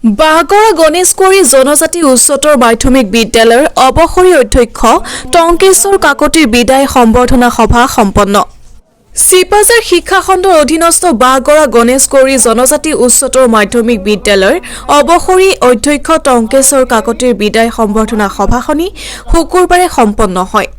বাগৰা গণেশগুৰি জনজাতি উচ্চতৰ মাধ্যমিক বিদ্যালয়ৰ অৱসৰী অধ্যক্ষ টংকেশ্বৰ কাকতিৰ বিদায় সম্বৰ্ধনা সভা সম্পন্ন। চিপাঝাৰ শিক্ষা খণ্ডৰ অধীনস্থ বাগৰা গণেশগুৰি জনজাতি উচ্চতৰ মাধ্যমিক বিদ্যালয়ৰ অৱসৰী অধ্যক্ষ টংকেশ্বৰ কাকতিৰ বিদায় সম্বৰ্ধনা সভাখনি শুকুৰবাৰে সম্পন্ন হয়।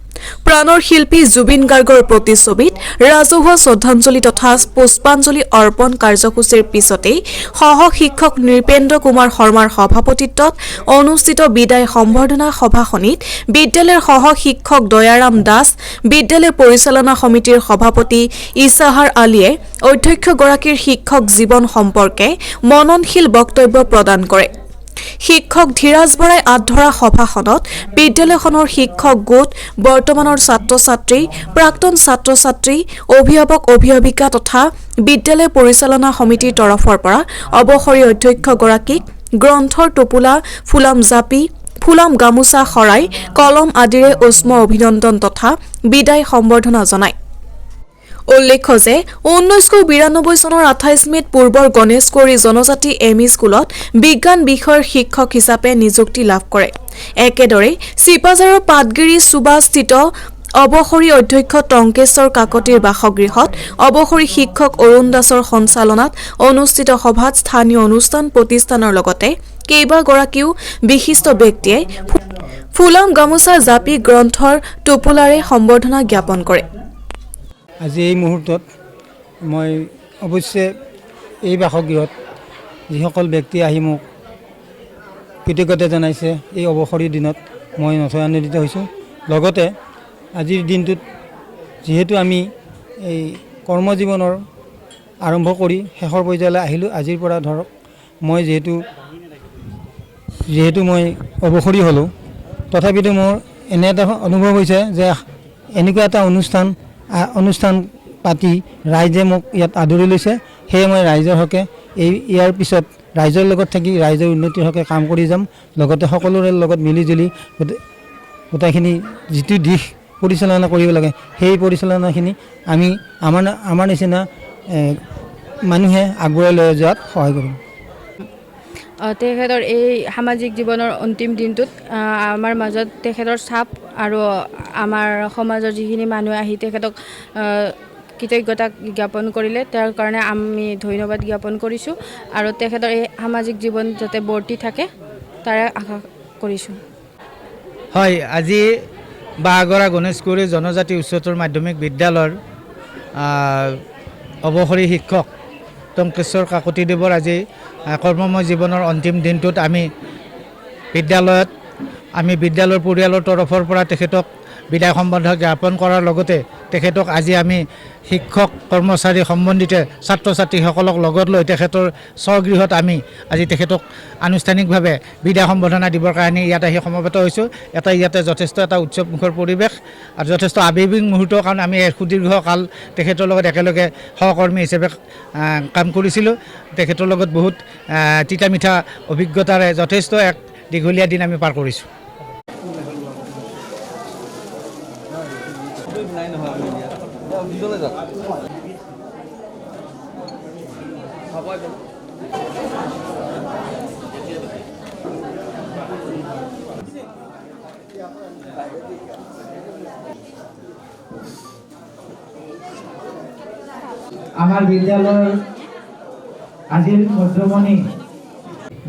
প্ৰাণৰ শিল্পী জুবিন গাৰ্গৰ প্ৰতিচ্ছবিত ৰাজহুৱা শ্ৰদ্ধাঞ্জলি তথা পুষ্পাঞ্জলি অৰ্পণ কাৰ্যসূচীৰ পিছতেই সহ শিক্ষক নৃপেন্দ্ৰ কুমাৰ শৰ্মাৰ সভাপতিত্বত অনুষ্ঠিত বিদায় সম্বৰ্ধনা সভাখনিত বিদ্যালয়ৰ সহ শিক্ষক দয়াৰাম দাস, বিদ্যালয় পৰিচালনা সমিতিৰ সভাপতি ইছাহাৰ আলীয়ে অধ্যক্ষগৰাকীৰ শিক্ষক জীৱন সম্পৰ্কে মননশীল বক্তব্য প্ৰদান কৰে। শিক্ষক ধীৰাজ বৰাই আধৰা সভাখনত বিদ্যালয়খনৰ শিক্ষক গোট, বৰ্তমানৰ ছাত্ৰ-ছাত্ৰী, প্ৰাক্তন ছাত্ৰ-ছাত্ৰী, অভিভাৱক অভিভাৱিকা তথা বিদ্যালয় পৰিচালনা সমিতিৰ তৰফৰ পৰা অৱসৰী অধ্যক্ষগৰাকীক গ্ৰন্থৰ টোপোলা, ফুলাম জাপি, ফুলাম গামোচা, শৰাই, কলম আদিৰে উষ্ম অভিনন্দন তথা বিদায় সম্বৰ্ধনা জনায়। উল্লেখ্য যে 1992 চনৰ 28 মেত পূৰ্বৰ গণেশগুৰি জনজাতি এম.ই. স্কুলত বিজ্ঞান বিষয়ৰ শিক্ষক হিচাপে নিযুক্তি লাভ কৰে। একেদৰে চিপাঝাৰৰ পাটগিৰি চুবাস্থিত অৱসৰী অধ্যক্ষ টংকেশ্বৰ কাকতিৰ বাসগৃহত অৱসৰী শিক্ষক অৰুণ দাসৰ সঞ্চালনাত অনুষ্ঠিত সভাত স্থানীয় অনুষ্ঠান প্ৰতিষ্ঠানৰ লগতে কেইবাগৰাকীও বিশিষ্ট ব্যক্তিয়ে ফুলাম গামোচা জাপি গ্ৰন্থৰ টোপোলাৰে সম্বৰ্ধনা জ্ঞাপন কৰে। আজি এই মুহূৰ্তত মই অৱশ্যে এই বাসগৃহত যিসকল ব্যক্তি আহি মোক কৃতজ্ঞতা জনাইছে, এই অৱসৰীৰ দিনত মই নথৈ আনন্দিত হৈছোঁ। লগতে আজিৰ দিনটোত যিহেতু আমি এই কৰ্মজীৱনৰ আৰম্ভ কৰি শেষৰ পৰ্যায়লৈ আহিলোঁ, আজিৰ পৰা ধৰক মই যিহেতু মই অৱসৰী হ'লোঁ, তথাপিতো মোৰ এনে এটা অনুভৱ হৈছে যে এনেকুৱা এটা অনুষ্ঠান পাতি ৰাইজে মোক ইয়াত আদৰি লৈছে। সেয়ে মই ৰাইজৰ হকে ইয়াৰ পিছত ৰাইজৰ লগত থাকি ৰাইজৰ উন্নতিৰ হকে কাম কৰি যাম। লগতে সকলোৰে লগত মিলিজুলি গোটেইখিনি যিটো দিশ পৰিচালনা কৰিব লাগে সেই পৰিচালনাখিনি আমি আমাৰ নিচিনা মানুহে আগুৱাই লৈ যোৱাত সহায় কৰিম। তেখেতৰ এই সামাজিক জীৱনৰ অন্তিম দিনটোত আমাৰ মাজত তেখেতৰ ছাপ আৰু আমাৰ সমাজৰ যিখিনি মানুহে আহি তেখেতক কৃতজ্ঞতা জ্ঞাপন কৰিলে, তাৰ কাৰণে আমি ধন্যবাদ জ্ঞাপন কৰিছোঁ আৰু তেখেতৰ এই সামাজিক জীৱন যাতে বৰ্তি থাকে তাৰে আশা কৰিছোঁ। হয়, আজি বাগৰা গণেশগুৰি জনজাতি উচ্চতৰ মাধ্যমিক বিদ্যালয়ৰ অৱসৰী শিক্ষক টংকেশ্বৰ কাকতিদেৱৰ আজি কৰ্মময় জীৱনৰ অন্তিম দিনটোত আমি বিদ্যালয়ৰ পৰিয়ালৰ তৰফৰ পৰা তেখেতক বিদায় সম্বৰ্ধনা জ্ঞাপন কৰাৰ লগতে তেখেতক আজি আমি শিক্ষক কৰ্মচাৰী সম্বন্ধিত ছাত্ৰ ছাত্ৰীসকলক লগত লৈ তেখেতৰ স্বগৃহত আমি আজি তেখেতক আনুষ্ঠানিকভাৱে বিদায় সম্বৰ্ধনা দিবৰ কাৰণে ইয়াত আহি সমবেত হৈছোঁ। ইয়াতে যথেষ্ট এটা উৎসৱমুখৰ পৰিৱেশ আৰু যথেষ্ট আৱেগিক মুহূৰ্ত, কাৰণ আমি সুদীৰ্ঘ কাল তেখেতৰ লগত একেলগে সহকৰ্মী হিচাপে কাম কৰিছিলোঁ। তেখেতৰ লগত বহুত তিতা মিঠা অভিজ্ঞতাৰে যথেষ্ট এক দীঘলীয়া দিন আমি পাৰ কৰিছোঁ। আমাৰ বিদ্যালয়ৰ আজিৰ মধ্যমণি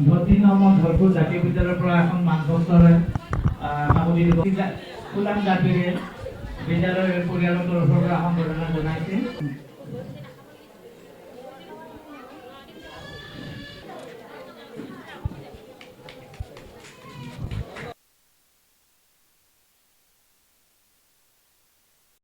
৩ নম্বৰ ধৰপুৰ জাতীয় বিদ্যালয়ৰ পৰা এখন মানপত্ৰৰে ফুলাম জাপিৰে বিদ্যালয়ৰ পৰিয়ালৰ তৰফৰ পৰা সম্বৰ্ধনা জনাইছে।